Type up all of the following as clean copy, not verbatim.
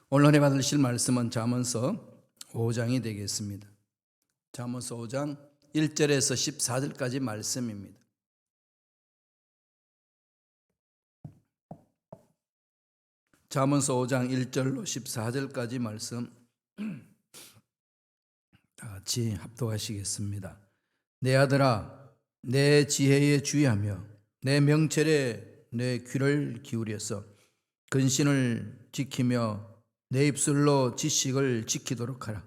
오늘 은혜 받으실 말씀은 잠언서 5장이 되겠습니다. 잠언서 5장 1절에서 14절까지 말씀입니다. 잠언서 5장 1절로 14절까지 말씀 다 같이 합독하시겠습니다. 내 아들아, 내 지혜에 주의하며 내 명철에 내 귀를 기울여서 근신을 지키며 내 입술로 지식을 지키도록 하라.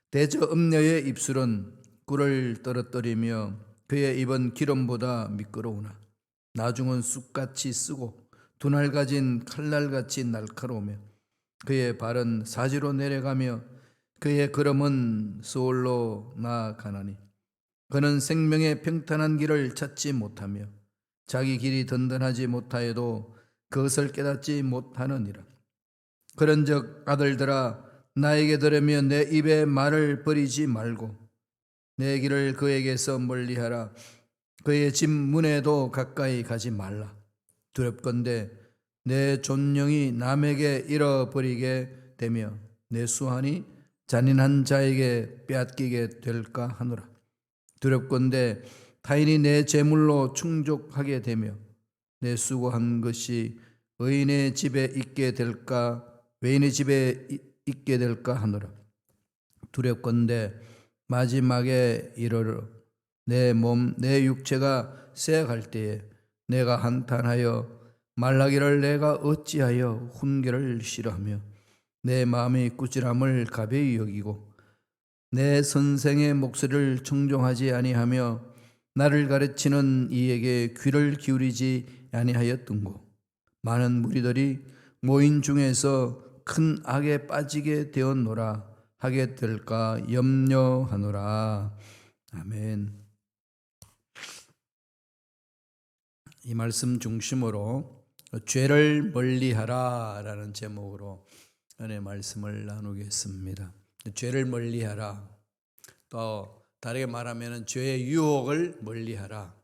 대저 음녀의 입술은 꿀을 떨어뜨리며 그의 입은 기름보다 미끄러우나 나중은 쑥같이 쓰고 두날 가진 칼날같이 날카로우며 그의 발은 사지로 내려가며 그의 걸음은 소홀로 나아가나니 그는 생명의 평탄한 길을 찾지 못하며 자기 길이 든든하지 못하여도 그것을 깨닫지 못하느니라. 그런즉 아들들아, 나에게 들으며 내 입의 말을 버리지 말고 내 길을 그에게서 멀리하라. 그의 집 문에도 가까이 가지 말라. 두렵건대 내 존령이 남에게 잃어버리게 되며 내 수완이 잔인한 자에게 빼앗기게 될까 하노라. 두렵건대 타인이 내 재물로 충족하게 되며 내 수고한 것이 의인의 집에 있게 될까, 외인의 집에 있게 될까 하노라. 두렵건대 마지막에 이르러 내 몸, 내 육체가 쇠할 때에 내가 한탄하여 말하기를 내가 어찌하여 훈계를 싫어하며 내 마음이 꾸지람을 가벼이 여기고 내 선생의 목소리를 청종하지 아니하며 나를 가르치는 이에게 귀를 기울이지 아니하였던고. 많은 무리들이 모인 중에서 큰 악에 빠지게 되었노라 하게 될까 염려하노라. 아멘. 이 말씀 중심으로 죄를 멀리하라 라는 제목으로 은혜 말씀을 나누겠습니다. 죄를 멀리하라. 또 다르게 말하면 죄의 유혹을 멀리하라.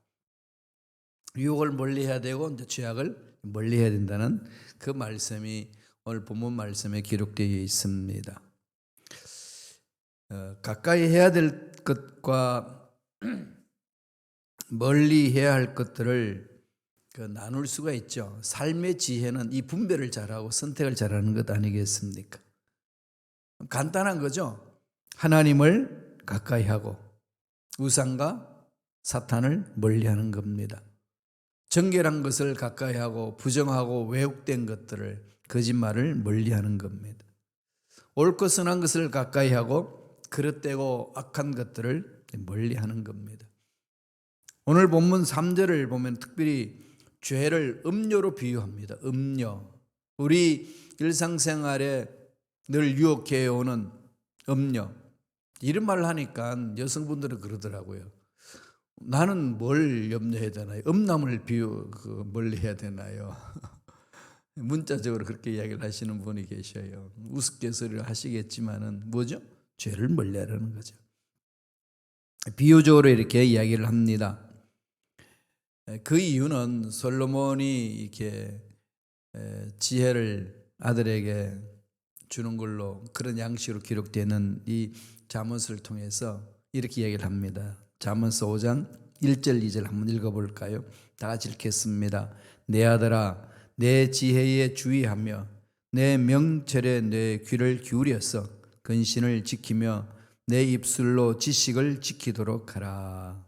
유혹을 멀리해야 되고 이제 죄악을 멀리해야 된다는 그 말씀이 오늘 본문 말씀에 기록되어 있습니다. 가까이 해야 될 것과 멀리 해야 할 것들을 나눌 수가 있죠. 삶의 지혜는 이 분별을 잘하고 선택을 잘하는 것 아니겠습니까? 간단한 거죠. 하나님을 가까이 하고 우상과 사탄을 멀리하는 겁니다. 정결한 것을 가까이 하고 부정하고 왜곡된 것들을, 거짓말을 멀리하는 겁니다. 옳고 선한 것을 가까이 하고 그릇되고 악한 것들을 멀리하는 겁니다. 오늘 본문 3절을 보면 특별히 죄를 음료로 비유합니다. 음료. 우리 일상생활에 늘 유혹해 오는 음료. 이런 말을 하니까 여성분들은 그러더라고요. 나는 뭘 염려해야 되나요? 음란을 멀리해야 되나요? 문자적으로 그렇게 이야기를 하시는 분이 계셔요. 우스갯소리를 하시겠지만은 뭐죠? 죄를 멀리하라는 거죠. 비유적으로 이렇게 이야기를 합니다. 그 이유는 솔로몬이 이렇게 지혜를 아들에게 주는 걸로 그런 양식으로 기록되는 이 잠언서를 통해서 이렇게 이야기를 합니다. 잠언서 5장 1절 2절 한번 읽어볼까요? 다 같이 읽겠습니다. 내 아들아, 내 지혜에 주의하며 내 명철에 내 귀를 기울여서 근신을 지키며 내 입술로 지식을 지키도록 하라.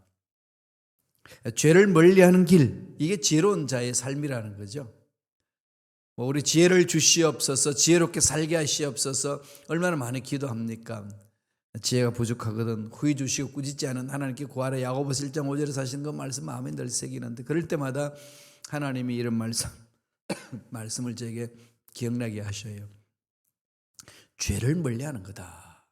죄를 멀리하는 길, 이게 지혜로운 자의 삶이라는 거죠. 우리 지혜를 주시옵소서, 지혜롭게 살게 하시옵소서. 얼마나 많이 기도합니까? 지혜가 부족하거든 후히 주시고 꾸짖지 않은 하나님께 구하라. 야고보서 1장 5절에 사시는 그 말씀 마음에 늘 새기는데 그럴 때마다 하나님이 이런 말씀을 제게 기억나게 하셔요. 죄를 멀리하는 거다.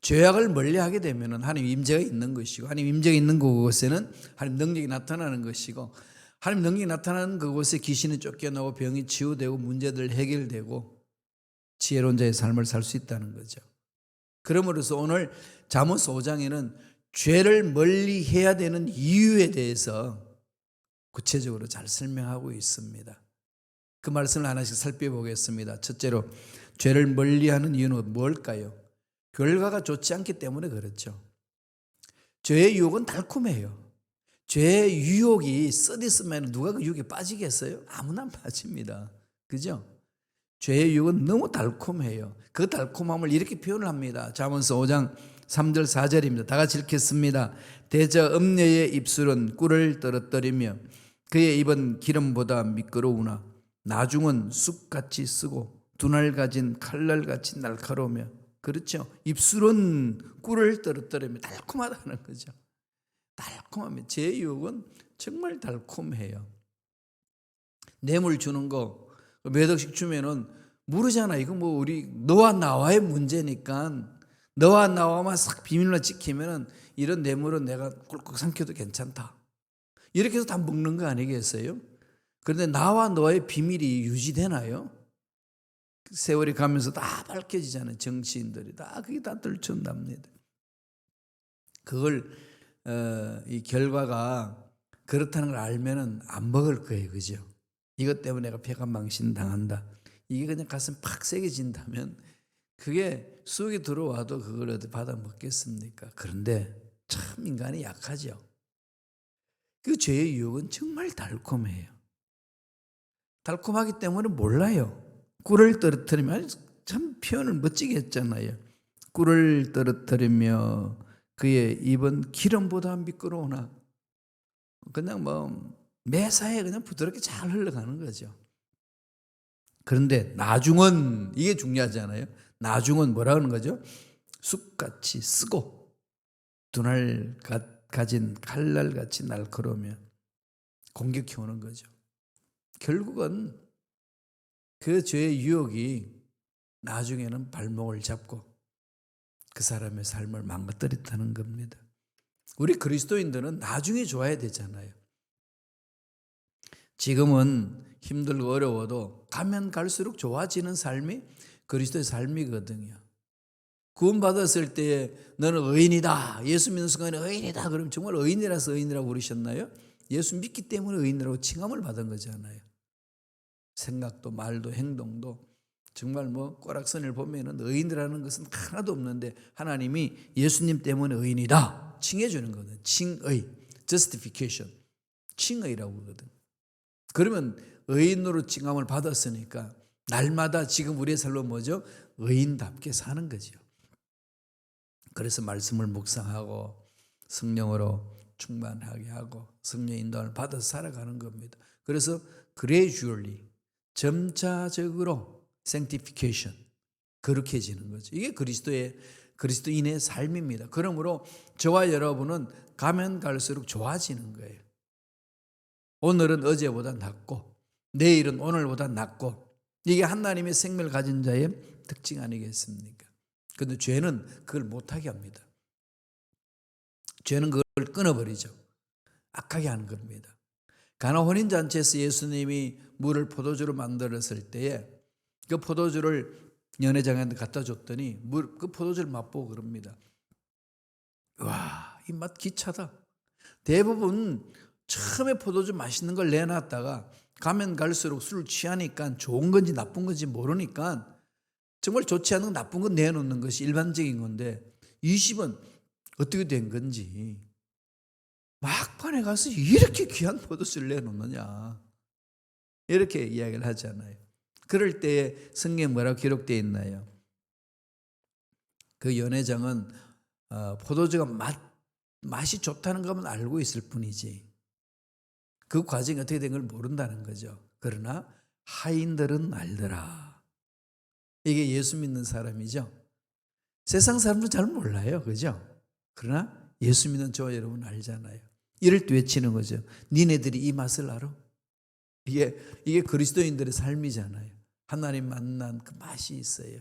죄악을 멀리하게 되면 하나님 임재가 있는 것이고, 하나님 임재가 있는 그곳에는 하나님 능력이 나타나는 것이고, 하나님 능력이 나타나는 그곳에 귀신이 쫓겨나고 병이 치유되고 문제들 해결되고 지혜로운 자의 삶을 살 수 있다는 거죠. 그러므로서 오늘 잠언서 5장에는 죄를 멀리해야 되는 이유에 대해서 구체적으로 잘 설명하고 있습니다. 그 말씀을 하나씩 살펴보겠습니다. 첫째로 죄를 멀리하는 이유는 뭘까요? 결과가 좋지 않기 때문에 그렇죠. 죄의 유혹은 달콤해요. 죄의 유혹이 쓰디쓰면 누가 그 유혹에 빠지겠어요? 아무나 안 빠집니다. 그죠? 죄의 유혹은 너무 달콤해요. 그 달콤함을 이렇게 표현을 합니다. 잠언서 5장 3절 4절입니다. 다 같이 읽겠습니다. 대저 음녀의 입술은 꿀을 떨어뜨리며 그의 입은 기름보다 미끄러우나 나중은 쑥같이 쓰고 두날 가진 칼날같이 날카로우며. 그렇죠. 입술은 꿀을 떨어뜨리며 달콤하다는 거죠. 달콤하면 제 유혹은 정말 달콤해요. 뇌물 주는 거 몇 억씩 주면은 모르잖아. 이거 뭐 우리 너와 나와의 문제니까 너와 나와만 싹 비밀로 지키면은 이런 뇌물은 내가 꿀꺽 삼켜도 괜찮다. 이렇게 해서 다 먹는 거 아니겠어요? 그런데 나와 너의 비밀이 유지되나요? 세월이 가면서 다 밝혀지잖아요. 정치인들이 다 그게 다 들춘답니다. 그걸 이 결과가 그렇다는 걸 알면은 안 먹을 거예요, 그죠? 이것 때문에 내가 폐가 망신당한다. 이게 그냥 가슴 팍 새겨진다면 그게 속에 들어와도 그걸 어디 받아 먹겠습니까? 그런데 참 인간이 약하죠. 그 죄의 유혹은 정말 달콤해요. 달콤하기 때문에 몰라요. 꿀을 떨어뜨리면 참 표현을 멋지게 했잖아요. 꿀을 떨어뜨리며 그의 입은 기름보다 미끄러우나 그냥 뭐 매사에 그냥 부드럽게 잘 흘러가는 거죠. 그런데 나중은 이게 중요하잖아요. 나중은 뭐라 하는 거죠? 쑥같이 쓰고 두날 가진 칼날같이 날카로우며 공격해 오는 거죠. 결국은 그 죄의 유혹이 나중에는 발목을 잡고 그 사람의 삶을 망가뜨렸다는 겁니다. 우리 그리스도인들은 나중에 좋아야 되잖아요. 지금은 힘들고 어려워도 가면 갈수록 좋아지는 삶이 그리스도의 삶이거든요. 구원받았을 때 너는 의인이다. 예수 믿는 순간에 의인이다. 그럼 정말 의인이라서 의인이라고 부르셨나요? 예수 믿기 때문에 의인이라고 칭함을 받은 거잖아요. 생각도 말도 행동도 정말 뭐 꼬락선을 보면은 의인이라는 것은 하나도 없는데 하나님이 예수님 때문에 의인이다 칭해 주는 거거든요. 칭의, justification, 칭의라고 그러거든. 그러면 의인으로 칭함을 받았으니까 날마다 지금 우리의 삶은 뭐죠? 의인답게 사는 거죠. 그래서 말씀을 묵상하고 성령으로 충만하게 하고 성령 인도를 받아서 살아가는 겁니다. 그래서 gradually 점차적으로 sanctification 거룩해지는 거죠. 이게 그리스도인의 삶입니다. 그러므로 저와 여러분은 가면 갈수록 좋아지는 거예요. 오늘은 어제보다 낫고 내일은 오늘보다 낫고 이게 하나님의 생명을 가진 자의 특징 아니겠습니까? 그런데 죄는 그걸 못하게 합니다. 죄는 그걸 끊어버리죠. 악하게 하는 겁니다. 가나 혼인잔치에서 예수님이 물을 포도주로 만들었을 때에 그 포도주를 연회장한테 갖다 줬더니 그 포도주를 맛보고 그럽니다. 와, 이 맛 기차다. 대부분 처음에 포도주 맛있는 걸 내놨다가 가면 갈수록 술을 취하니까 좋은 건지 나쁜 건지 모르니까 정말 좋지 않은 나쁜 건 내놓는 것이 일반적인 건데 이 집은 어떻게 된 건지 막판에 가서 이렇게 귀한 포도주를 내놓느냐 이렇게 이야기를 하잖아요. 그럴 때에 성경에 뭐라고 기록되어 있나요? 그 연회장은 포도주가 맛이 좋다는 것만 알고 있을 뿐이지 그 과정이 어떻게 된 걸 모른다는 거죠. 그러나 하인들은 알더라. 이게 예수 믿는 사람이죠. 세상 사람들은 잘 몰라요. 그죠? 그러나 예수 믿는 저와 여러분 알잖아요. 이럴 때 외치는 거죠. 니네들이 이 맛을 알아? 이게 그리스도인들의 삶이잖아요. 하나님 만난 그 맛이 있어요.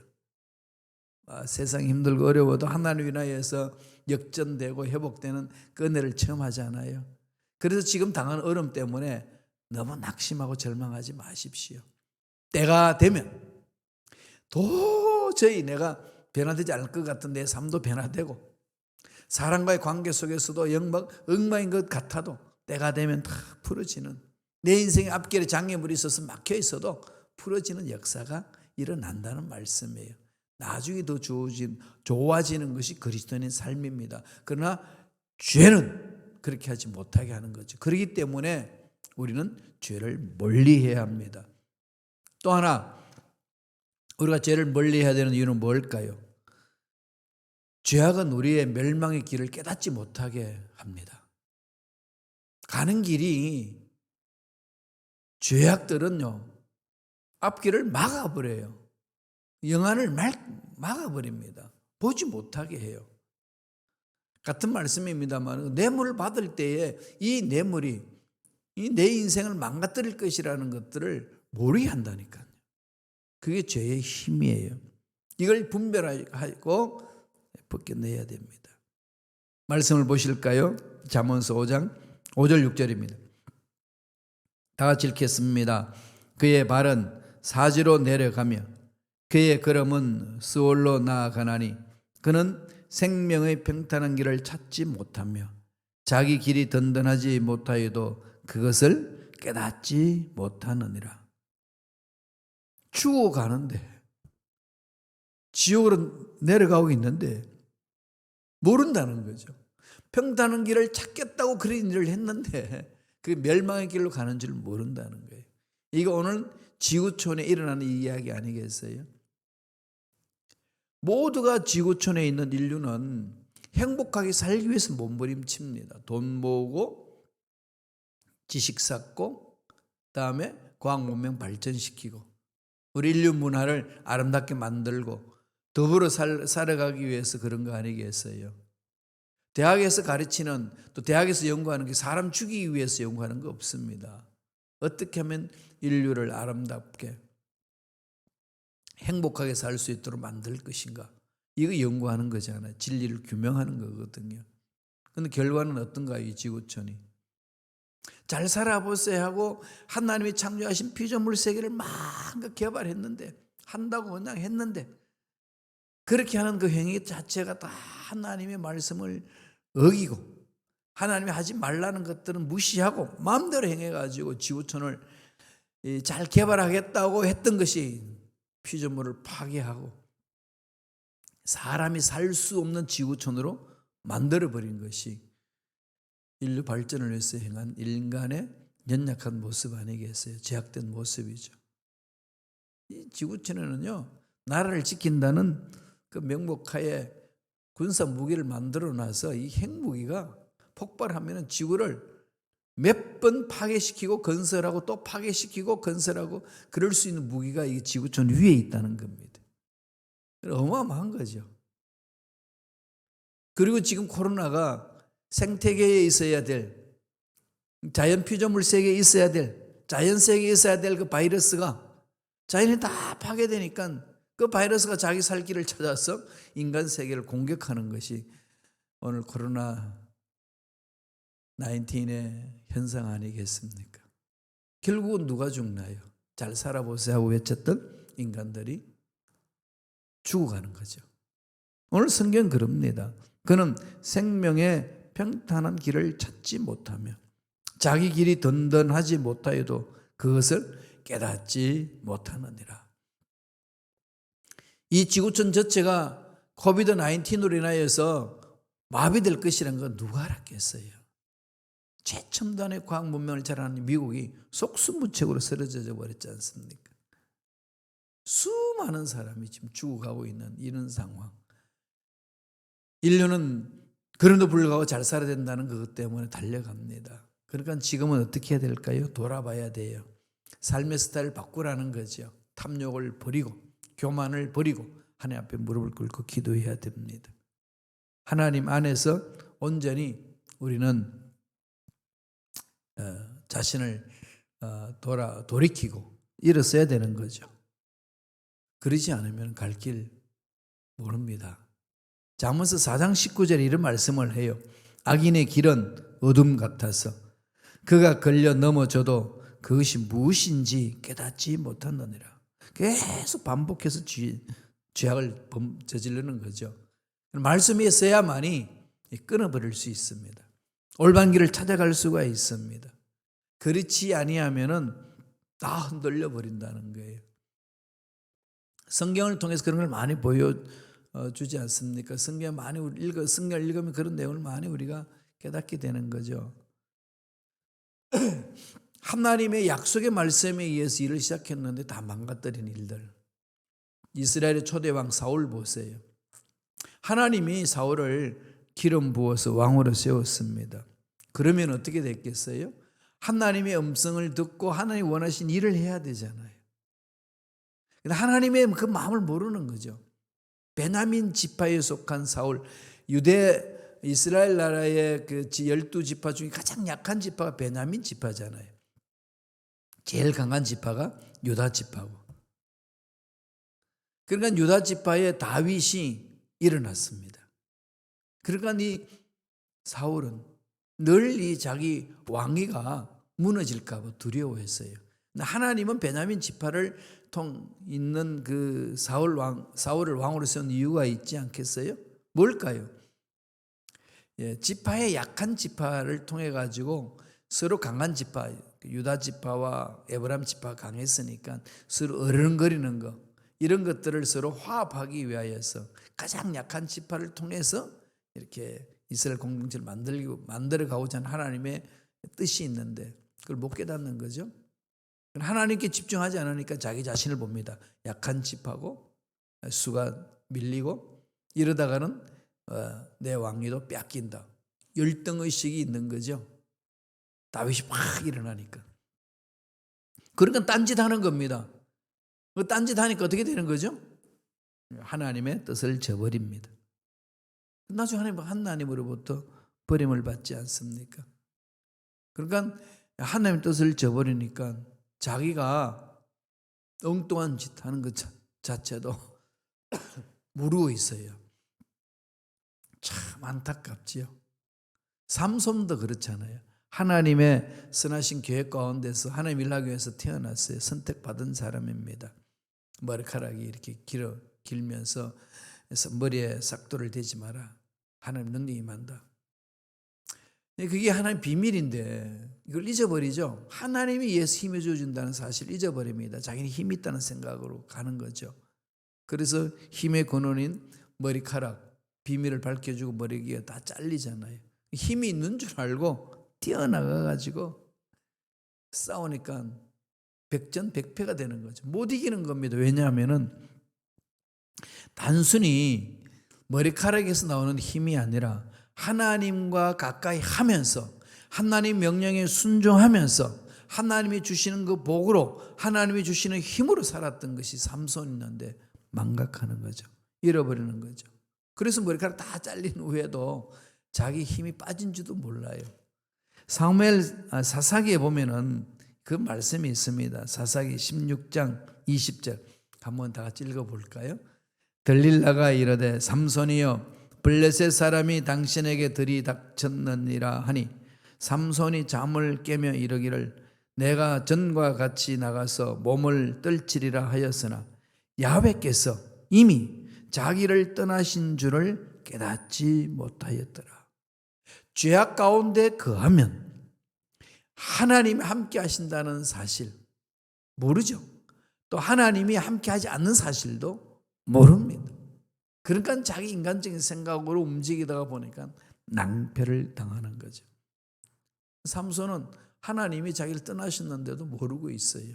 세상 힘들고 어려워도 하나님 위하여서 역전되고 회복되는 그 은혜를 처음 하잖아요. 그래서 지금 당한 어려움 때문에 너무 낙심하고 절망하지 마십시오. 때가 되면 도저히 내가 변화되지 않을 것 같은 내 삶도 변화되고 사람과의 관계 속에서도 엉망인 것 같아도 때가 되면 다 풀어지는 내 인생의 앞길에 장애물이 있어서 막혀 있어도 풀어지는 역사가 일어난다는 말씀이에요. 나중에 더 좋아지는 것이 그리스도인의 삶입니다. 그러나 죄는 그렇게 하지 못하게 하는 거죠. 그렇기 때문에 우리는 죄를 멀리해야 합니다. 또 하나 우리가 죄를 멀리해야 되는 이유는 뭘까요? 죄악은 우리의 멸망의 길을 깨닫지 못하게 합니다. 가는 길이 죄악들은요 앞길을 막아버려요. 영안을 막아버립니다. 보지 못하게 해요. 같은 말씀입니다만 뇌물을 받을 때에 이 뇌물이 내 인생을 망가뜨릴 것이라는 것들을 모르게 한다니까요. 그게 죄의 힘이에요. 이걸 분별하고 벗겨내야 됩니다. 말씀을 보실까요? 잠언서 5장 5절 6절입니다. 다 같이 읽겠습니다. 그의 발은 사지로 내려가며 그의 걸음은 스올로 나아가나니 그는 생명의 평탄한 길을 찾지 못하며 자기 길이 든든하지 못하여도 그것을 깨닫지 못하느니라. 죽어가는데 지옥으로 내려가고 있는데 모른다는 거죠. 평탄한 길을 찾겠다고 그런 일을 했는데 그 멸망의 길로 가는 줄 모른다는 거예요. 이거 오늘 지구촌에 일어나는 이야기 아니겠어요? 모두가 지구촌에 있는 인류는 행복하게 살기 위해서 몸부림칩니다. 돈 모으고 지식 쌓고 그다음에 과학 문명 발전시키고 우리 인류 문화를 아름답게 만들고 더불어 살아가기 위해서 그런 거 아니겠어요? 대학에서 가르치는 또 대학에서 연구하는 게 사람 죽이기 위해서 연구하는 거 없습니다. 어떻게 하면 인류를 아름답게 행복하게 살 수 있도록 만들 것인가? 이거 연구하는 거잖아요. 진리를 규명하는 거거든요. 그런데 결과는 어떤가요? 이 지구촌이. 잘 살아보세요 하고 하나님이 창조하신 피조물 세계를 마음껏 개발했는데 한다고 그냥 했는데 그렇게 하는 그 행위 자체가 다 하나님의 말씀을 어기고 하나님이 하지 말라는 것들은 무시하고 마음대로 행해가지고 지구촌을 잘 개발하겠다고 했던 것이 피조물을 파괴하고 사람이 살 수 없는 지구촌으로 만들어버린 것이 인류 발전을 위해서 행한 인간의 연약한 모습 아니겠어요? 제약된 모습이죠. 이 지구촌에는요 나라를 지킨다는 그 명목하에 군사 무기를 만들어 놔서 이 핵무기가 폭발하면 지구를 몇 번 파괴시키고 건설하고 또 파괴시키고 건설하고 그럴 수 있는 무기가 이 지구촌 위에 있다는 겁니다. 어마어마한 거죠. 그리고 지금 코로나가 생태계에 있어야 될 자연 피조물 세계에 있어야 될 자연 세계에 있어야 될 그 바이러스가 자연이 다 파괴되니까 그 바이러스가 자기 살 길을 찾아서 인간 세계를 공격하는 것이 오늘 코로나 19의 현상 아니겠습니까? 결국은 누가 죽나요? 잘 살아보세요 하고 외쳤던 인간들이 죽어가는 거죠. 오늘 성경은 그럽니다. 그는 생명의 평탄한 길을 찾지 못하며 자기 길이 든든하지 못하여도 그것을 깨닫지 못하느니라. 이 지구촌 전체가 코비드 19으로 인하여서 마비될 것이라는 건 누가 알았겠어요? 최첨단의 과학 문명을 자랑하는 미국이 속수무책으로 쓰러져 버렸지 않습니까? 수많은 사람이 지금 죽어가고 있는 이런 상황. 인류는 그럼에도 불구하고 잘 살아야 된다는 것 때문에 달려갑니다. 그러니까 지금은 어떻게 해야 될까요? 돌아봐야 돼요. 삶의 스타일을 바꾸라는 거죠. 탐욕을 버리고 교만을 버리고 하나님 앞에 무릎을 꿇고 기도해야 됩니다. 하나님 안에서 온전히 우리는 자신을 돌이키고 일어서야 되는 거죠. 그러지 않으면 갈 길 모릅니다. 잠언서 4장 19절에 이런 말씀을 해요. 악인의 길은 어둠 같아서 그가 걸려 넘어져도 그것이 무엇인지 깨닫지 못하느니라. 계속 반복해서 죄악을 저지르는 거죠. 말씀이 있어야만이 끊어버릴 수 있습니다. 올바른 길을 찾아갈 수가 있습니다. 그렇지 아니하면은 다 흔들려 버린다는 거예요. 성경을 통해서 그런 걸 많이 보여주지 않습니까? 성경을 많이 성경을 읽으면 그런 내용을 많이 우리가 깨닫게 되는 거죠. 하나님의 약속의 말씀에 의해서 일을 시작했는데 다 망가뜨린 일들. 이스라엘의 초대왕 사울 보세요. 하나님이 사울을 기름 부어서 왕으로 세웠습니다. 그러면 어떻게 됐겠어요? 하나님의 음성을 듣고 하나님이 원하신 일을 해야 되잖아요. 하나님의 그 마음을 모르는 거죠. 베냐민 지파에 속한 사울, 유대 이스라엘 나라의 그 12지파 중에 가장 약한 지파가 베냐민 지파잖아요. 제일 강한 지파가 유다 지파고. 그러니까 유다 지파에 다윗이 일어났습니다. 그러니까 이 사울은 늘 이 자기 왕위가 무너질까 봐 두려워했어요. 하나님은 베냐민 지파를 있는 그 사울을 왕으로 세운 이유가 있지 않겠어요? 뭘까요? 지파의 약한 지파를 통해 가지고 서로 강한 지파, 유다 지파와 에브라임 지파가 강했으니까 서로 어른거리는 거, 이런 것들을 서로 화합하기 위하여서 가장 약한 지파를 통해서 이렇게 이스라엘 공동체를 만들어 가고자 하는 하나님의 뜻이 있는데 그걸 못 깨닫는 거죠. 하나님께 집중하지 않으니까 자기 자신을 봅니다. 약한 지파고 수가 밀리고 이러다가는 내 왕위도 뺏긴다. 열등의식이 있는 거죠. 다윗이 막 일어나니까. 그러니까 딴짓하는 겁니다. 그 딴짓하니까 어떻게 되는 거죠? 하나님의 뜻을 저버립니다. 나중에 하나님으로부터 버림을 받지 않습니까? 그러니까 하나님의 뜻을 저버리니까 자기가 엉뚱한 짓 하는 것 자체도 모르고 있어요. 참 안타깝지요. 삼손도 그렇잖아요. 하나님의 선하신 계획 가운데서 하나님 일하기 위해서 태어났어요. 선택받은 사람입니다. 머리카락이 이렇게 길면서 머리에 삭도를 대지 마라. 하나님 능력이 임한다. 그게 하나님 비밀인데 이걸 잊어버리죠. 하나님이 위해서 힘을 주어준다는 사실을 잊어버립니다. 자기는 힘이 있다는 생각으로 가는 거죠. 그래서 힘의 근원인 머리카락, 비밀을 밝혀주고 머리기가 다 잘리잖아요. 힘이 있는 줄 알고 뛰어나가가지고 싸우니까 백전백패가 되는 거죠. 못 이기는 겁니다. 왜냐하면 단순히 머리카락에서 나오는 힘이 아니라 하나님과 가까이 하면서 하나님 명령에 순종하면서 하나님이 주시는 그 복으로 하나님이 주시는 힘으로 살았던 것이 삼손이었는데 망각하는 거죠. 잃어버리는 거죠. 그래서 머리카락 다 잘린 후에도 자기 힘이 빠진지도 몰라요. 사사기에 보면은 그 말씀이 있습니다. 사사기 16장 20절 한번 다 같이 읽어볼까요? 들릴라가 이르되 삼손이여 블레셋 사람이 당신에게 들이닥쳤느니라 하니 삼손이 잠을 깨며 이르기를 내가 전과 같이 나가서 몸을 떨치리라 하였으나 야훼께서 이미 자기를 떠나신 줄을 깨닫지 못하였더라. 죄악 가운데 거하면 하나님이 함께 하신다는 사실 모르죠. 또 하나님이 함께 하지 않는 사실도 모릅니다. 그러니까 자기 인간적인 생각으로 움직이다가 보니까 낭패를 당하는 거죠. 삼손은 하나님이 자기를 떠나셨는데도 모르고 있어요.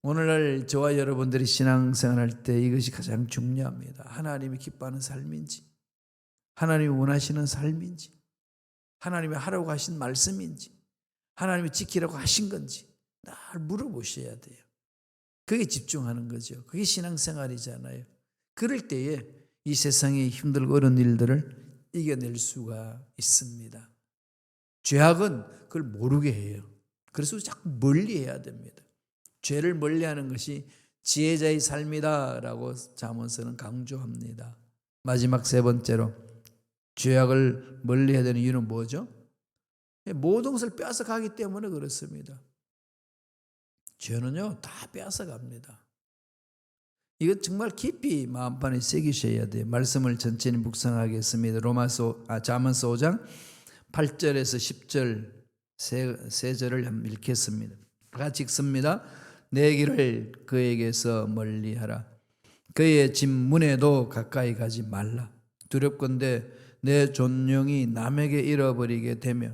오늘날 저와 여러분들이 신앙생활할 때 이것이 가장 중요합니다. 하나님이 기뻐하는 삶인지, 하나님이 원하시는 삶인지, 하나님이 하라고 하신 말씀인지, 하나님이 지키라고 하신 건지 날 물어보셔야 돼요. 그게 집중하는 거죠. 그게 신앙생활이잖아요. 그럴 때에 이 세상의 힘들고 어려운 일들을 이겨낼 수가 있습니다. 죄악은 그걸 모르게 해요. 그래서 자꾸 멀리해야 됩니다. 죄를 멀리하는 것이 지혜자의 삶이다라고 잠언서는 강조합니다. 마지막 세 번째로 죄악을 멀리해야 되는 이유는 뭐죠? 모든 것을 빼앗아가기 때문에 그렇습니다. 죄는요 다 빼앗아갑니다. 이거 정말 깊이 마음판에 새기셔야 돼요. 말씀을 천천히 묵상하겠습니다. 잠언서 5장 8절에서 10절 세 절을 한번 읽겠습니다. 다 같이 읽습니다. 내 길을 그에게서 멀리하라. 그의 집 문에도 가까이 가지 말라. 두렵건대 내 존령이 남에게 잃어버리게 되며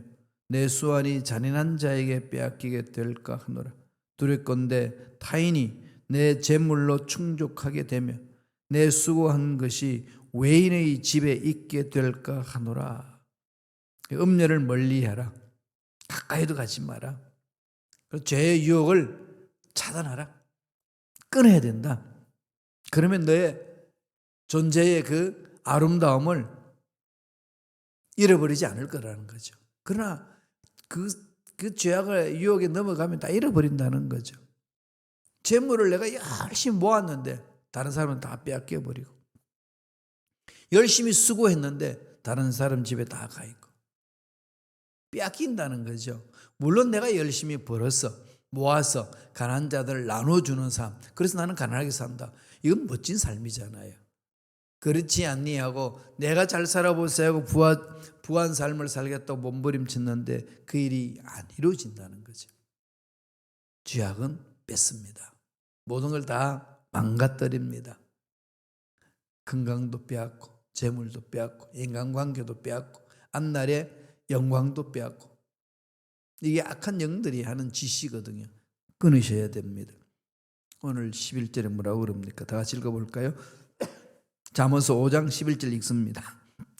내 수완이 잔인한 자에게 빼앗기게 될까 하노라. 두렵건대 타인이 내 재물로 충족하게 되며 내 수고한 것이 외인의 집에 있게 될까 하노라. 음녀를 멀리하라. 가까이도 가지 마라. 죄의 유혹을 차단하라. 끊어야 된다. 그러면 너의 존재의 그 아름다움을 잃어버리지 않을 거라는 거죠. 그러나 그 죄악의 유혹에 넘어가면 다 잃어버린다는 거죠. 재물을 내가 열심히 모았는데 다른 사람은 다 빼앗겨버리고, 열심히 수고했는데 다른 사람 집에 다 가 있고 빼앗긴다는 거죠. 물론 내가 열심히 벌어서 모아서 가난한 자들을 나눠주는 삶, 그래서 나는 가난하게 산다, 이건 멋진 삶이잖아요. 그렇지 않니하고 내가 잘 살아보세요 하고 부한 삶을 살겠다고 몸부림쳤는데 그 일이 안 이루어진다는 거죠. 죄악은 뺏습니다. 모든 걸 다 망가뜨립니다. 건강도 빼앗고 재물도 빼앗고 인간관계도 빼앗고 앞날의 영광도 빼앗고, 이게 악한 영들이 하는 짓이거든요. 끊으셔야 됩니다. 오늘 11절에 뭐라고 그럽니까? 다 같이 읽어볼까요? 잠언서 5장 11절 읽습니다.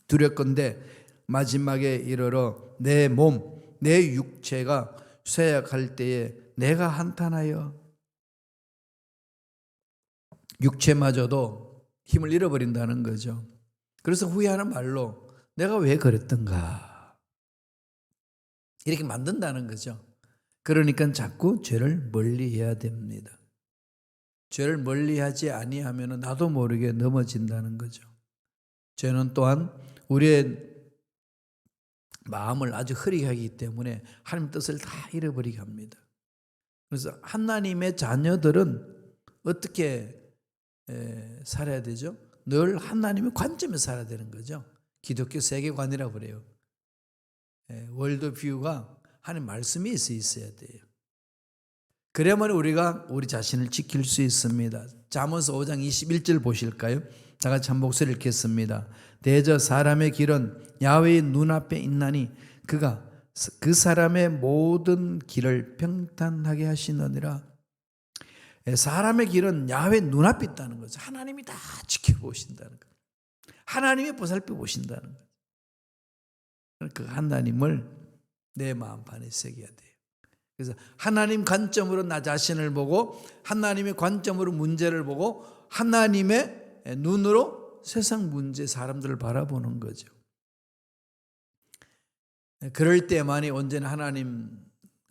두렵건대 마지막에 이르러 내 몸, 내 육체가 쇠약할 때에 내가 한탄하여, 육체마저도 힘을 잃어버린다는 거죠. 그래서 후회하는 말로 내가 왜 그랬던가 이렇게 만든다는 거죠. 그러니까 자꾸 죄를 멀리해야 됩니다. 죄를 멀리하지 아니하면 나도 모르게 넘어진다는 거죠. 죄는 또한 우리의 마음을 아주 흐리게 하기 때문에 하나님 뜻을 다 잃어버리게 합니다. 그래서 하나님의 자녀들은 어떻게 살아야 되죠? 늘 하나님의 관점에서 살아야 되는 거죠. 기독교 세계관이라고 그래요. 월드뷰가 하나님 말씀이 있어야 돼요. 그래야만 우리가 우리 자신을 지킬 수 있습니다. 잠언서 5장 21절 보실까요? 다 같이 한 목소리 읽겠습니다. 대저 사람의 길은 야훼의 눈앞에 있나니 그가 그 사람의 모든 길을 평탄하게 하시느니라. 사람의 길은 야훼 눈앞에 있다는 거죠. 하나님이 다 지켜보신다는 거예요. 하나님이 보살펴 보신다는 거예요. 그 하나님을 내 마음판에 새겨야 돼요. 그래서 하나님 관점으로 나 자신을 보고 하나님의 관점으로 문제를 보고 하나님의 눈으로 세상 문제, 사람들을 바라보는 거죠. 그럴 때만이 온전히 하나님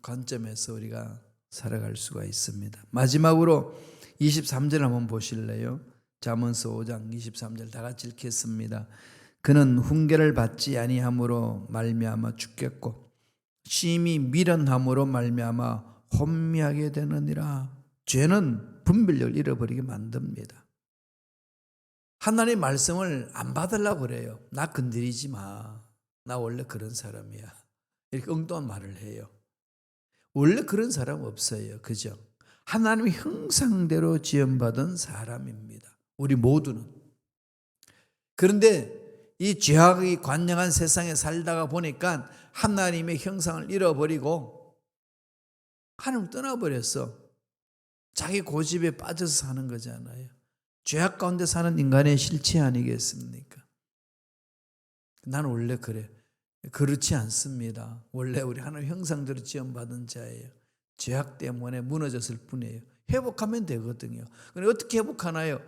관점에서 우리가 살아갈 수가 있습니다. 마지막으로 23절 한번 보실래요? 잠언서 5장 23절 다 같이 읽겠습니다. 그는 훈계를 받지 아니함으로 말미암아 죽겠고 심히 미련함으로 말미암아 혼미하게 되느니라. 죄는 분별력을 잃어버리게 만듭니다. 하나님의 말씀을 안 받으려고 그래요. 나 건드리지 마. 나 원래 그런 사람이야. 이렇게 엉뚱한 말을 해요. 원래 그런 사람 없어요. 그죠? 하나님의 형상대로 지음받은 사람입니다. 우리 모두는. 그런데 이 죄악이 관영한 세상에 살다가 보니까 하나님의 형상을 잃어버리고 하나님을 떠나버렸어. 자기 고집에 빠져서 사는 거잖아요. 죄악 가운데 사는 인간의 실체 아니겠습니까? 나는 원래 그래. 그렇지 않습니다. 원래 우리 하나님 형상대로 지음받은 자예요. 죄악 때문에 무너졌을 뿐이에요. 회복하면 되거든요. 그런데 어떻게 회복하나요?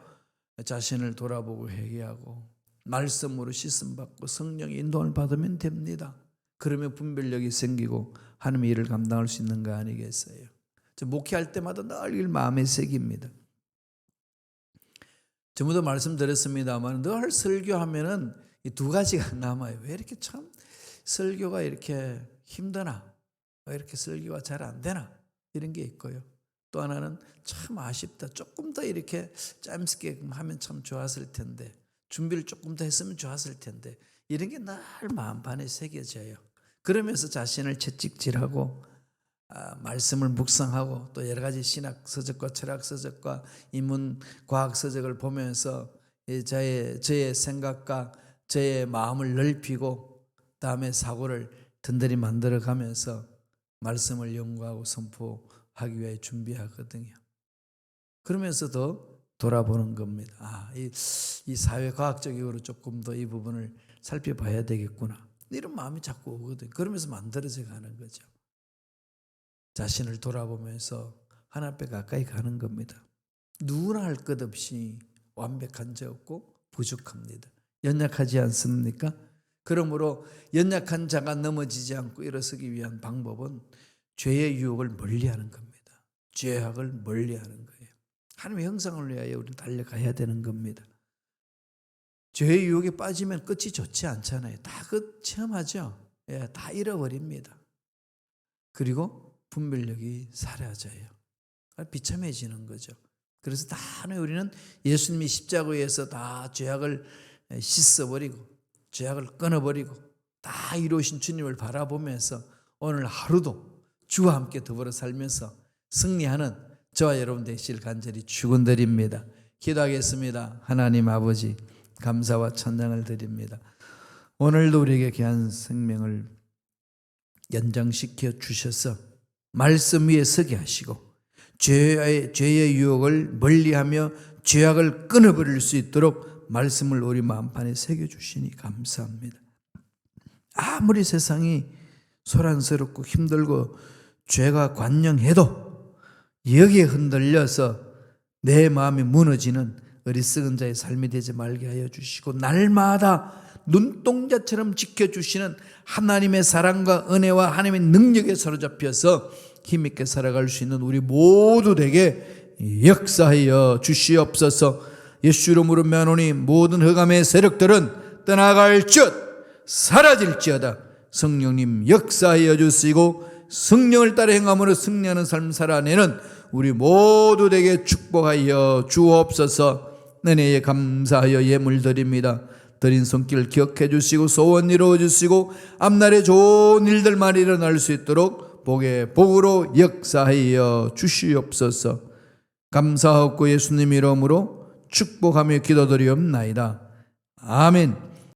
자신을 돌아보고 회개하고 말씀으로 씻음받고 성령의 인도를 받으면 됩니다. 그러면 분별력이 생기고 하나님의 일을 감당할 수 있는 거 아니겠어요? 저 목회할 때마다 늘 이 마음에 새깁니다. 전부도 말씀드렸습니다만 늘 설교하면은 이 두 가지가 남아요. 왜 이렇게 참 설교가 이렇게 힘드나? 왜 이렇게 설교가 잘 안 되나? 이런 게 있고요. 또 하나는 참 아쉽다. 조금 더 이렇게 짧게 하면 참 좋았을 텐데, 준비를 조금 더 했으면 좋았을 텐데, 이런 게 늘 마음판에 새겨져요. 그러면서 자신을 채찍질하고 말씀을 묵상하고 또 여러 가지 신학 서적과 철학 서적과 인문 과학 서적을 보면서 저의 생각과 저의 마음을 넓히고 다음에 사고를 든든히 만들어 가면서 말씀을 연구하고 선포하기 위해 준비하거든요. 그러면서 더 돌아보는 겁니다. 이 사회과학적으로 조금 더 이 부분을 살펴봐야 되겠구나. 이런 마음이 자꾸 오거든요. 그러면서 만들어져 가는 거죠. 자신을 돌아보면서 하나님 앞에 가까이 가는 겁니다. 누구나 할 것 없이 완벽한 자 없고 부족합니다. 연약하지 않습니까? 그러므로 연약한 자가 넘어지지 않고 일어서기 위한 방법은 죄의 유혹을 멀리하는 겁니다. 죄악을 멀리하는 거예요. 하나님의 형상을 위하여 우리는 달려가야 되는 겁니다. 죄의 유혹에 빠지면 끝이 좋지 않잖아요. 다 체험하죠. 다 잃어버립니다. 그리고 분별력이 사라져요. 비참해지는 거죠. 그래서 다 우리는 예수님이 십자가에서 다 죄악을 씻어버리고 죄악을 끊어버리고 다 이루신 주님을 바라보면서 오늘 하루도 주와 함께 더불어 살면서 승리하는 저와 여러분 되시길 간절히 축원드립니다. 기도하겠습니다. 하나님 아버지 감사와 찬양을 드립니다. 오늘도 우리에게 귀한 생명을 연장시켜 주셔서 말씀 위에 서게 하시고 죄의 유혹을 멀리하며 죄악을 끊어버릴 수 있도록 말씀을 우리 마음판에 새겨주시니 감사합니다. 아무리 세상이 소란스럽고 힘들고 죄가 관영해도 여기에 흔들려서 내 마음이 무너지는 어리석은 자의 삶이 되지 말게 하여 주시고 날마다 눈동자처럼 지켜주시는 하나님의 사랑과 은혜와 하나님의 능력에 사로잡혀서 힘있게 살아갈 수 있는 우리 모두에게 역사하여 주시옵소서. 예수 이름으로 명하노니 모든 흑암의 세력들은 떠나갈지어다 사라질지어다. 성령님 역사하여 주시고 성령을 따라 행함으로 승리하는 삶 살아내는 우리 모두에게 축복하여 주옵소서. 은혜에 감사하여 예물 드립니다. 드린 손길 기억해 주시고 소원 이루어 주시고 앞날에 좋은 일들만 일어날 수 있도록 복의 복으로 역사하여 주시옵소서. 감사하고 예수님 이름으로 축복하며 기도드리옵나이다. 아멘.